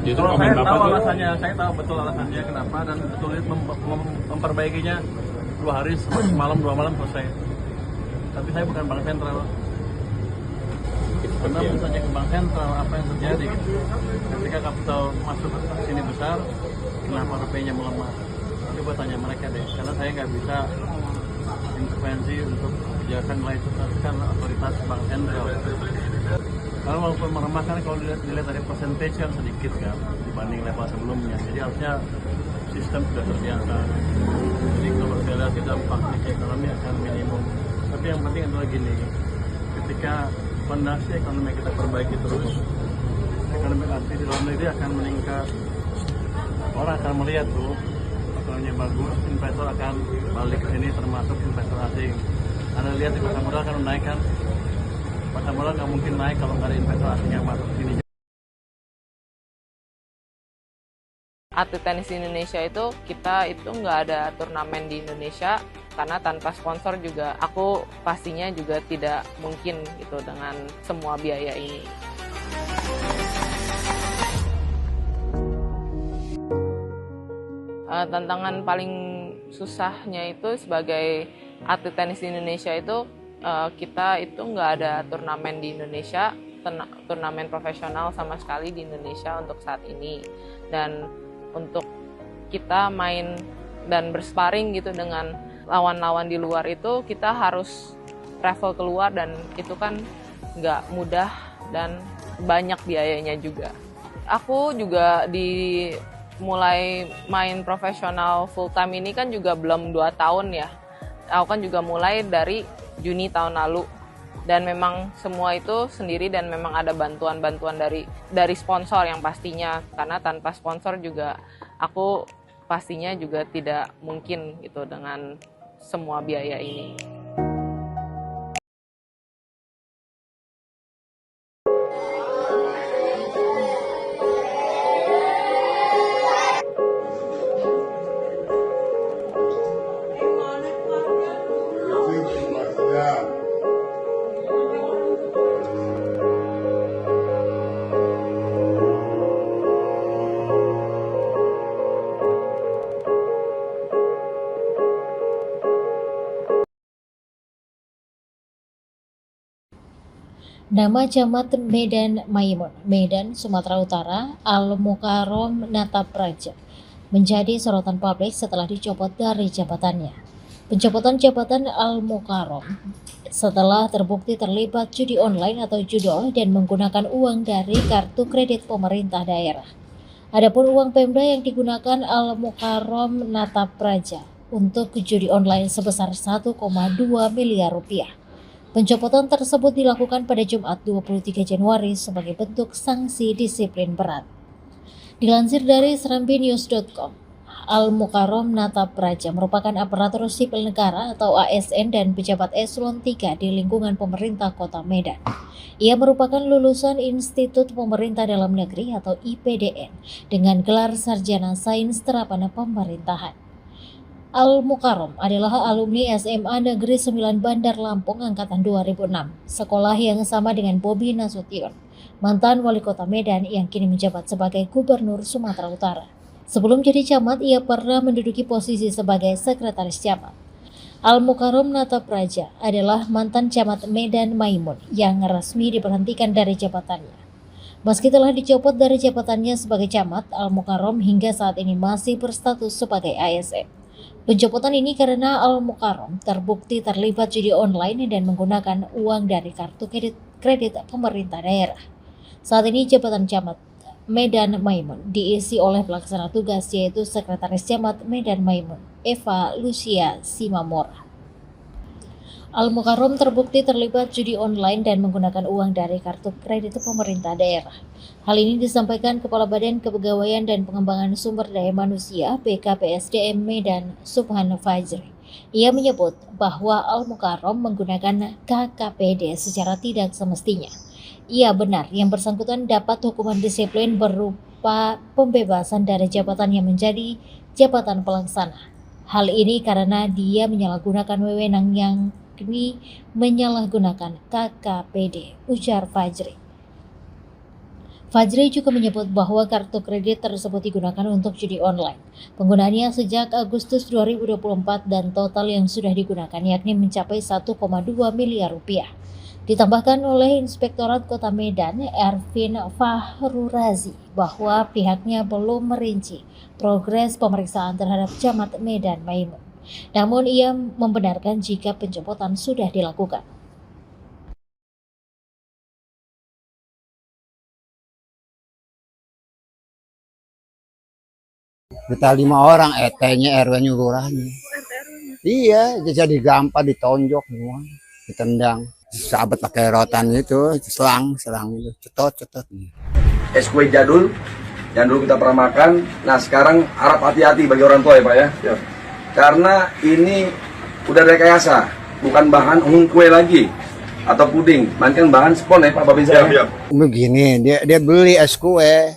Justru Kalau komen saya Bapak tahu tuh alasannya, saya tahu betul alasannya kenapa dan betul memperbaikinya 2 hari semalam 2 malam selesai. Tapi saya bukan bank sentral. Karena misalnya ke bank sentral apa yang terjadi gitu. Ketika kapital masuk ke sini besar, kenapa rupiahnya melemah? Coba tanya mereka deh, karena saya nggak bisa intervensi untuk kebijakan nilai tukar kan otoritas bank sentral. Kalau walaupun melemah kan kalau dilihat dari persentase yang sedikit kan dibanding level sebelumnya, jadi harusnya sistem sudah terbiasa. Jadi kalau saya lihat dampak ke ekonomi akan minimum. Tapi yang penting adalah gini, ketika fondasi ekonomi kita perbaiki terus, ekonomi asli di dalam negeri akan meningkat. Orang akan melihat tuh ekonominya bagus, investor akan balik ke sini termasuk investor asing. Anda lihat di pasar modal kan menaikkan. Pasar modal nggak mungkin naik kalau nggak ada investor asing yang masuk ke sini. Atlet tenis di Indonesia itu, kita itu nggak ada turnamen di Indonesia karena tanpa sponsor juga aku pastinya juga tidak mungkin gitu dengan semua biaya ini. Tantangan paling susahnya itu sebagai atlet tenis di Indonesia itu kita itu nggak ada turnamen di Indonesia, turnamen profesional sama sekali di Indonesia untuk saat ini. Dan untuk kita main dan bersparing gitu dengan lawan-lawan di luar itu kita harus travel keluar dan itu kan nggak mudah dan banyak biayanya juga. Aku juga mulai main profesional full time ini kan juga belum 2 tahun ya. Aku kan juga mulai dari Juni tahun lalu dan memang semua itu sendiri dan memang ada bantuan-bantuan dari sponsor yang pastinya, karena tanpa sponsor juga aku pastinya juga tidak mungkin gitu dengan semua biaya ini. Nama Camat Medan Maimun, Medan, Sumatera Utara, Al-Mukarrom Natapraja, menjadi sorotan publik setelah dicopot dari jabatannya. Pencopotan jabatan Al-Mukarrom setelah terbukti terlibat judi online atau judol dan menggunakan uang dari kartu kredit pemerintah daerah. Adapun uang Pemda yang digunakan Al-Mukarrom Natapraja untuk judi online sebesar 1,2 miliar rupiah. Pencopotan tersebut dilakukan pada Jumat 23 Januari sebagai bentuk sanksi disiplin berat. Dilansir dari serambinews.com, Al-Mukarrom Natapraja merupakan aparatur sipil negara atau ASN dan pejabat eselon 3 di lingkungan pemerintah Kota Medan. Ia merupakan lulusan Institut Pemerintah Dalam Negeri atau IPDN dengan gelar sarjana sains terapan pemerintahan. Al-Mukarrom adalah alumni SMA Negeri 9 Bandar Lampung angkatan 2006, sekolah yang sama dengan Bobi Nasution, mantan wali kota Medan yang kini menjabat sebagai Gubernur Sumatera Utara. Sebelum jadi camat, ia pernah menduduki posisi sebagai sekretaris camat. Al-Mukarrom Natapraja adalah mantan camat Medan Maimun yang resmi diberhentikan dari jabatannya. Meski telah dicopot dari jabatannya sebagai camat, Al-Mukarrom hingga saat ini masih berstatus sebagai ASN. Pencopotan ini karena Al-Mukarrom terbukti terlibat judi online dan menggunakan uang dari kartu kredit pemerintah daerah. Saat ini jabatan camat Medan Maimun diisi oleh pelaksana tugas yaitu Sekretaris Camat Medan Maimun, Eva Lucia Simamora. Al-Mukarrom terbukti terlibat judi online dan menggunakan uang dari kartu kredit pemerintah daerah. Hal ini disampaikan Kepala Badan Kepegawaian dan Pengembangan Sumber Daya Manusia (BKPSDM) Medan, Subhan Fajri. Ia menyebut bahwa Al-Mukarrom menggunakan KKPD secara tidak semestinya. Ia benar yang bersangkutan dapat hukuman disiplin berupa pembebasan dari jabatannya menjadi jabatan pelaksana. Hal ini karena dia menyalahgunakan wewenang yang menyalahgunakan KKPD, ujar Fajri. Fajri juga menyebut bahwa kartu kredit tersebut digunakan untuk judi online. Penggunaannya sejak Agustus 2024 dan total yang sudah digunakan yakni mencapai 1,2 miliar rupiah. Ditambahkan oleh Inspektorat Kota Medan, Ervin Fahrurazi, bahwa pihaknya belum merinci progres pemeriksaan terhadap Camat Medan Maimun. Namun ia membenarkan jika penjemputan sudah dilakukan. Kita 5 orang, ET-nya, RW-nya, lurahnya. Iya, jadi gampang ditonjok semua, ditendang. Sahabat pakai rotan itu, selang itu, cetot. Es kue jadul yang dulu kita pernah makan. Nah sekarang harap hati-hati bagi orang tua ya Pak ya. Karena ini udah rekayasa, bukan bahan kue lagi atau puding, melainkan bahan spon ya Pak Babin saya. Begini, dia beli es kue,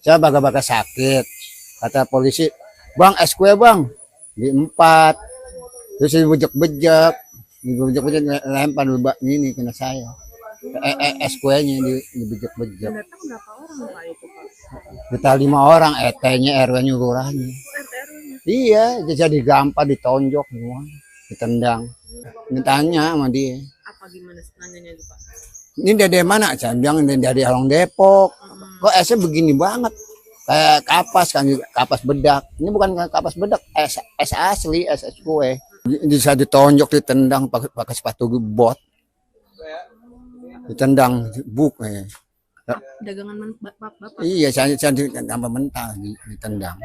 saya baga-baga sakit. Kata polisi, bang es kue bang, di 4, terus dibejek-bejek, lempar ini kena saya. Es kuenya dibejek-bejek. Datang berapa orang Pak itu Pak? Kita 5 orang, ET-nya, RW-nya, lurahnya. Iya, jadi gampang ditonjok semua, ditendang. Ditanya sama dia. Apa gimana nanyanya itu Pak? Ini dari mana? Saya bilang dari Halong Depok. Kok esnya begini banget? Kayak kapas kan, kapas bedak. Ini bukan kapas bedak, es asli, es kue. Bisa ditonjok, ditendang pakai sepatu bot. Ditendang buk. Dagangan Bapak? Iya, saya tambah mental ditendang.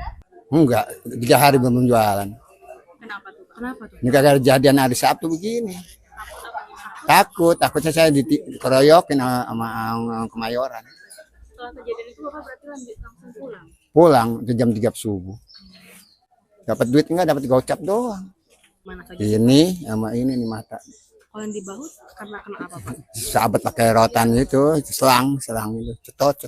Enggak, 3 hari belum jualan. Kenapa tuh? Kenapa tuh? Ini kagak kejadian hari Sabtu begini. Takutnya saya dikeroyokin sama Kemayoran. Setelah kejadian itu Bapak berarti langsung pulang? Pulang itu jam 3 subuh. Dapat duit enggak, dapat gocap doang. Mana saja? Ini sama ini nih mata. Kalau yang di bahu karena kena apa Pak? Sahabat pakai rotan itu, selang itu, cetot.